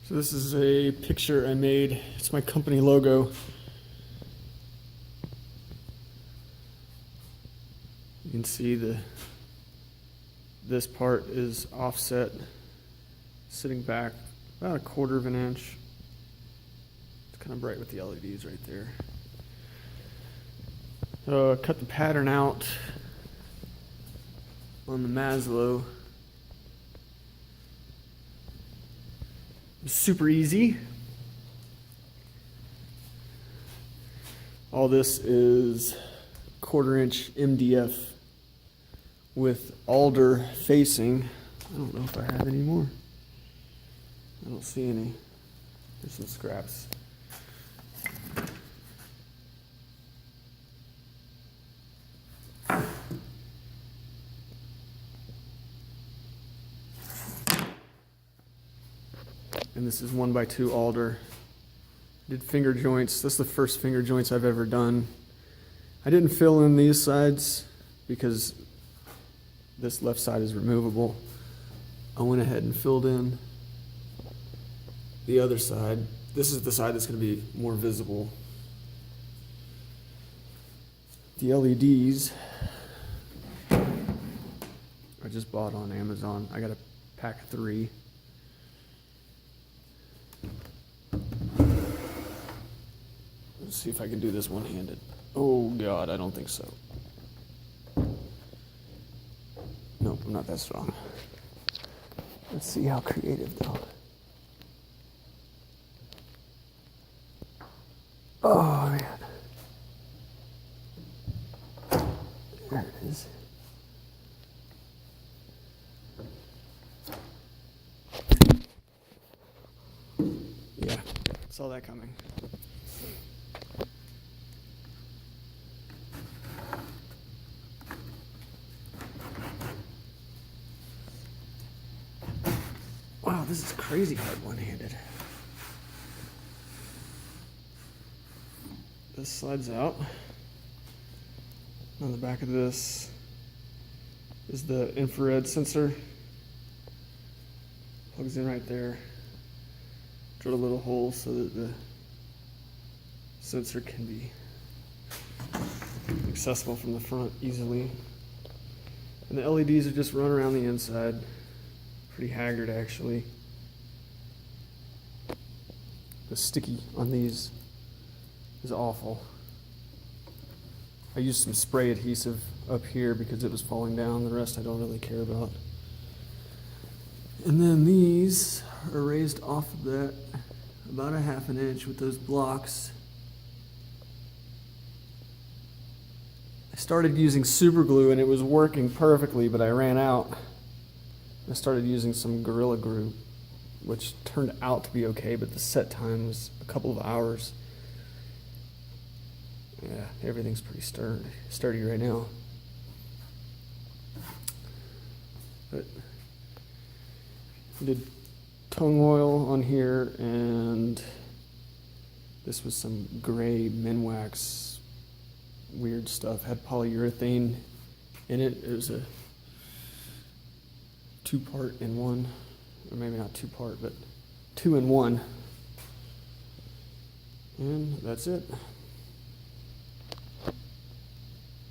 So this is a picture I made. It's my company logo. You can see this part is offset, sitting back about a 1/4 of an inch. It's kind of bright with the LEDs right there. So I cut the pattern out on the Maslow. Super easy. All this is 1/4 inch MDF with alder facing. I don't know if I have any more. I don't see any. There's some scraps. And this is 1x2 alder. Did finger joints. This is the first finger joints I've ever done. I didn't fill in these sides because this left side is removable. I went ahead and filled in the other side. This is the side that's going to be more visible. The LEDs I just bought on Amazon. I got a pack of 3. Let's see if I can do this one-handed. Oh God, I don't think so. Nope, I'm not that strong. Let's see how creative though. Oh man. There it is. Yeah, saw that coming. Wow, this is crazy hard one-handed. This slides out. On the back of this is the infrared sensor. Plugs in right there. Drill a little hole so that the sensor can be accessible from the front easily. And the LEDs are just run around the inside. Pretty haggard actually. The sticky on these is awful. I used some spray adhesive up here because it was falling down. The rest I don't really care about. And then these are raised off of that about a 1/2 inch with those blocks. I started using super glue and it was working perfectly, but I ran out. I started using some Gorilla Glue, which turned out to be okay, but the set time was a couple of hours. Yeah, everything's pretty sturdy right now. But I did tung oil on here, and this was some gray Minwax weird stuff. Had polyurethane in it. It was a 2-part in one, or maybe not 2-part, but 2 in 1. And that's it.